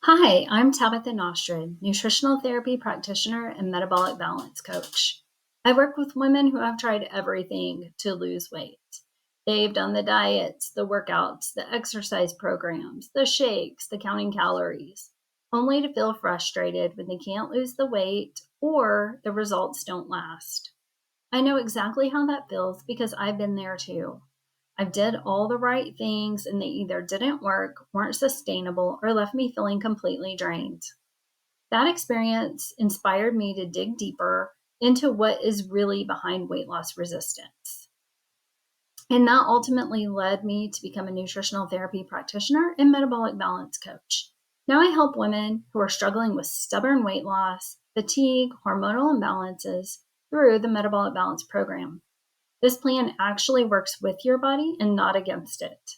Hi, I'm Tabitha Nostrud, nutritional therapy practitioner and metabolic balance coach. I work with women who have tried everything to lose weight. They've done the diets, the workouts, the exercise programs, the shakes, the counting calories, only to feel frustrated when they can't lose the weight or the results don't last. I know exactly how that feels because I've been there too. I did all the right things and they either didn't work, weren't sustainable, or left me feeling completely drained. That experience inspired me to dig deeper into what is really behind weight loss resistance. And that ultimately led me to become a nutritional therapy practitioner and metabolic balance coach. Now I help women who are struggling with stubborn weight loss, fatigue, hormonal imbalances through the Metabolic Balance program. This plan actually works with your body and not against it.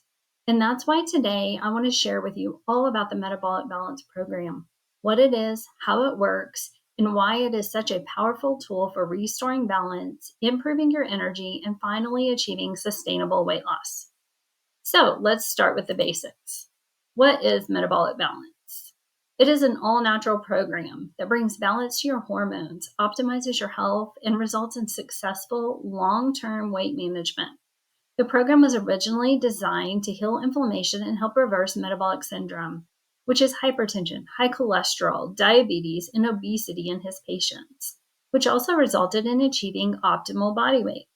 And that's why today I want to share with you all about the Metabolic Balance Program, what it is, how it works, and why it is such a powerful tool for restoring balance, improving your energy, and finally achieving sustainable weight loss. So let's start with the basics. What is metabolic balance? It is an all natural program that brings balance to your hormones, optimizes your health, and results in successful long term weight management. The program was originally designed to heal inflammation and help reverse metabolic syndrome, which is hypertension, high cholesterol, diabetes, and obesity in his patients, which also resulted in achieving optimal body weight.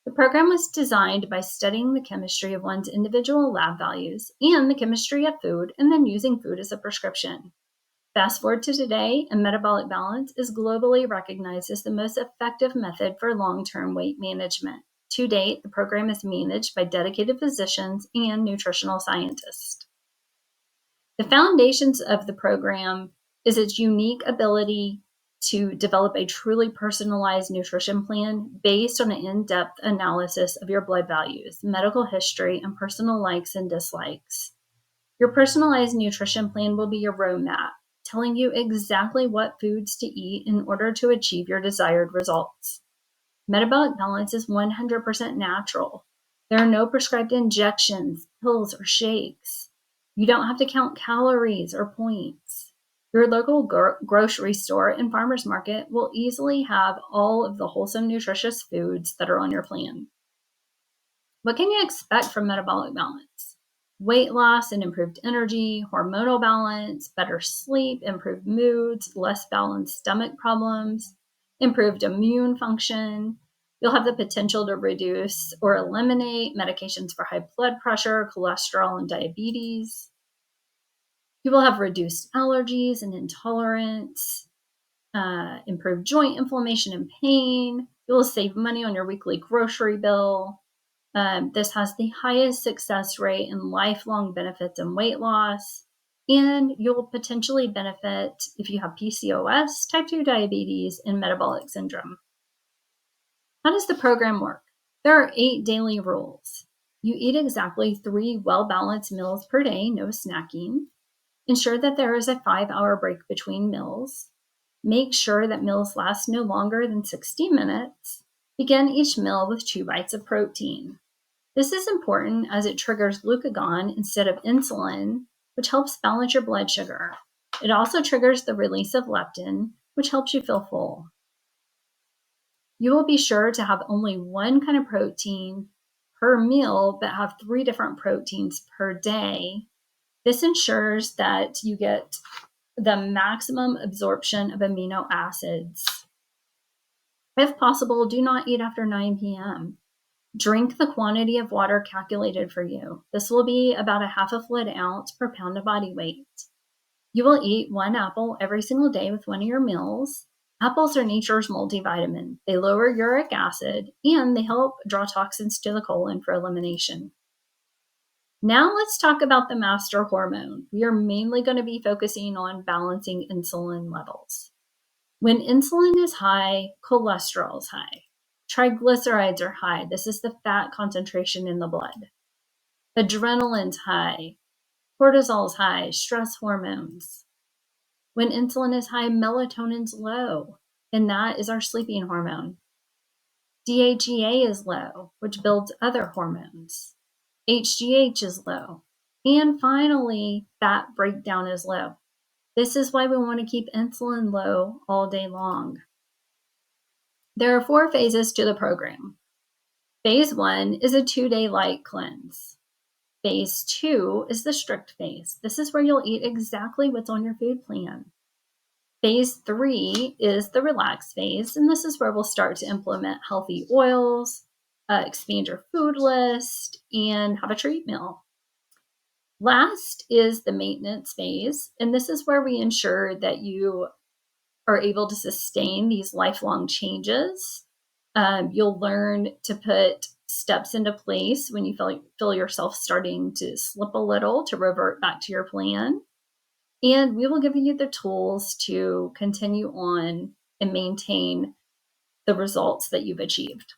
The program was designed by studying the chemistry of one's individual lab values and the chemistry of food, and then using food as a prescription. Fast forward to today, and metabolic balance is globally recognized as the most effective method for long term weight management. To date, the program is managed by dedicated physicians and nutritional scientists. The foundations of the program is its unique ability to develop a truly personalized nutrition plan based on an in-depth analysis of your blood values, medical history, and personal likes and dislikes. Your personalized nutrition plan will be your roadmap, telling you exactly what foods to eat in order to achieve your desired results. Metabolic balance is 100% natural. There are no prescribed injections, pills, or shakes. You don't have to count calories or points. Your local grocery store and farmer's market will easily have all of the wholesome, nutritious foods that are on your plan. What can you expect from metabolic balance? Weight loss and improved energy, hormonal balance, better sleep, improved moods, less balanced stomach problems, improved immune function. You'll have the potential to reduce or eliminate medications for high blood pressure, cholesterol, and diabetes. You will have reduced allergies and intolerance, improved joint inflammation and pain. You will save money on your weekly grocery bill. This has the highest success rate and lifelong benefits in weight loss. And you'll potentially benefit if you have PCOS, type 2 diabetes, and metabolic syndrome. How does the program work? There are 8 daily rules. You eat exactly 3 well balanced meals per day, no snacking. Ensure that there is a 5-hour break between meals. Make sure that meals last no longer than 60 minutes. Begin each meal with 2 bites of protein. This is important as it triggers glucagon instead of insulin, which helps balance your blood sugar. It also triggers the release of leptin, which helps you feel full. You will be sure to have only one kind of protein per meal, but have 3 different proteins per day. This ensures that you get the maximum absorption of amino acids. If possible, do not eat after 9 p.m. Drink the quantity of water calculated for you. This will be about a half a fluid ounce per pound of body weight. You will eat 1 apple every single day with one of your meals. Apples are nature's multivitamin. They lower uric acid and they help draw toxins to the colon for elimination. Now let's talk about the master hormone. We are mainly going to be focusing on balancing insulin levels. When insulin is high, cholesterol is high. Triglycerides are high. This is the fat concentration in the blood. Adrenaline's high. Cortisol's high. Stress hormones. When insulin is high, melatonin's low, and that is our sleeping hormone. DHEA is low, which builds other hormones. HGH is low. And finally, fat breakdown is low. This is why we want to keep insulin low all day long. There are 4 phases to the program. Phase 1 is a 2-day light cleanse. Phase 2 is the strict phase. This is where you'll eat exactly what's on your food plan. Phase 3 is the relax phase, and this is where we'll start to implement healthy oils, expand your food list, and have a treat meal. Last is the maintenance phase, and this is where we ensure that you are able to sustain these lifelong changes. You'll learn to put steps into place when you feel yourself starting to slip a little to revert back to your plan. And we will give you the tools to continue on and maintain the results that you've achieved.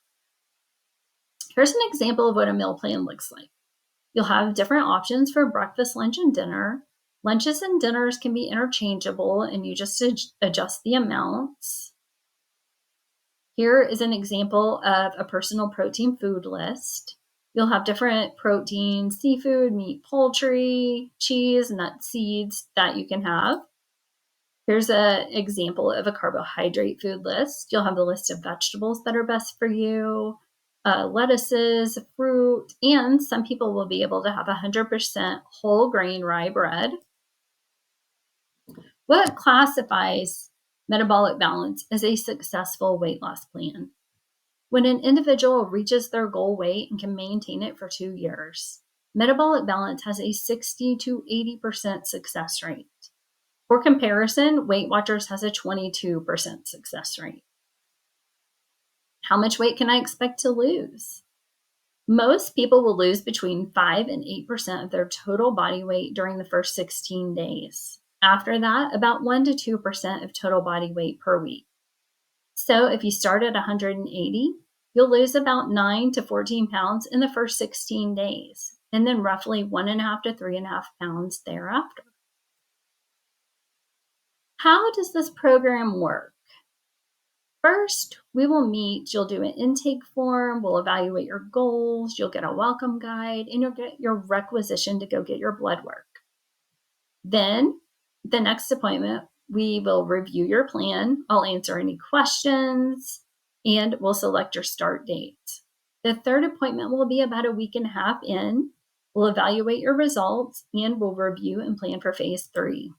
Here's an example of what a meal plan looks like. You'll have different options for breakfast, lunch, and dinner. Lunches and dinners can be interchangeable, and you just adjust the amounts. Here is an example of a personal protein food list. You'll have different protein, seafood, meat, poultry, cheese, nuts, seeds that you can have. Here's an example of a carbohydrate food list. You'll have the list of vegetables that are best for you, lettuces, fruit, and some people will be able to have 100% whole grain rye bread. What classifies metabolic balance as a successful weight loss plan? When an individual reaches their goal weight and can maintain it for 2 years, metabolic balance has a 60 to 80% success rate. For comparison, Weight Watchers has a 22% success rate. How much weight can I expect to lose? Most people will lose between 5 and 8% of their total body weight during the first 16 days. After that, about 1 to 2% of total body weight per week. So if you start at 180, you'll lose about 9 to 14 pounds in the first 16 days, and then roughly 1.5 to 3.5 pounds thereafter. How does this program work? First, we will meet, you'll do an intake form, we'll evaluate your goals, you'll get a welcome guide, and you'll get your requisition to go get your blood work. Then, the next appointment, we will review your plan, I'll answer any questions, and we'll select your start date. The third appointment will be about a week and a half in. We'll evaluate your results, and we'll review and plan for phase 3.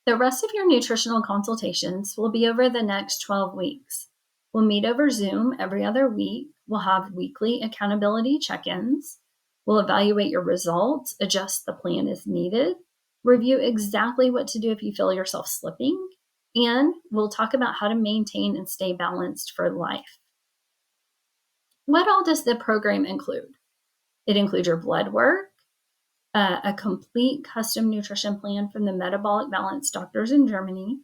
The rest of your nutritional consultations will be over the next 12 weeks. We'll meet over Zoom every other week. We'll have weekly accountability check-ins. We'll evaluate your results, adjust the plan as needed, review exactly what to do if you feel yourself slipping, and we'll talk about how to maintain and stay balanced for life. What all does the program include? It includes your blood work, a complete custom nutrition plan from the Metabolic Balance doctors in Germany,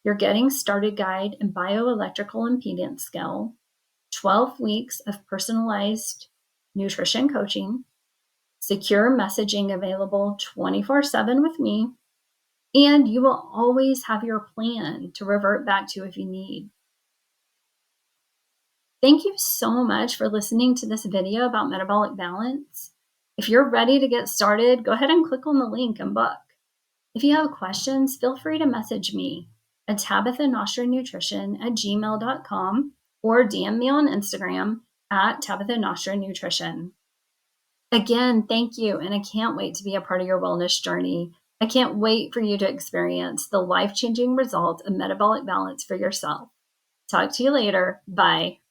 your Getting Started guide and bioelectrical impedance scale, 12 weeks of personalized nutrition coaching, secure messaging available 24/7 with me, and you will always have your plan to revert back to if you need. Thank you so much for listening to this video about metabolic balance. If you're ready to get started, go ahead and click on the link and book. If you have questions, feel free to message me at Tabitha Nostrud Nutrition at gmail.com or DM me on Instagram at Tabitha Nostrud Nutrition. Again, thank you, and I can't wait to be a part of your wellness journey. I can't wait for you to experience the life-changing result of metabolic balance for yourself. Talk to you later. Bye.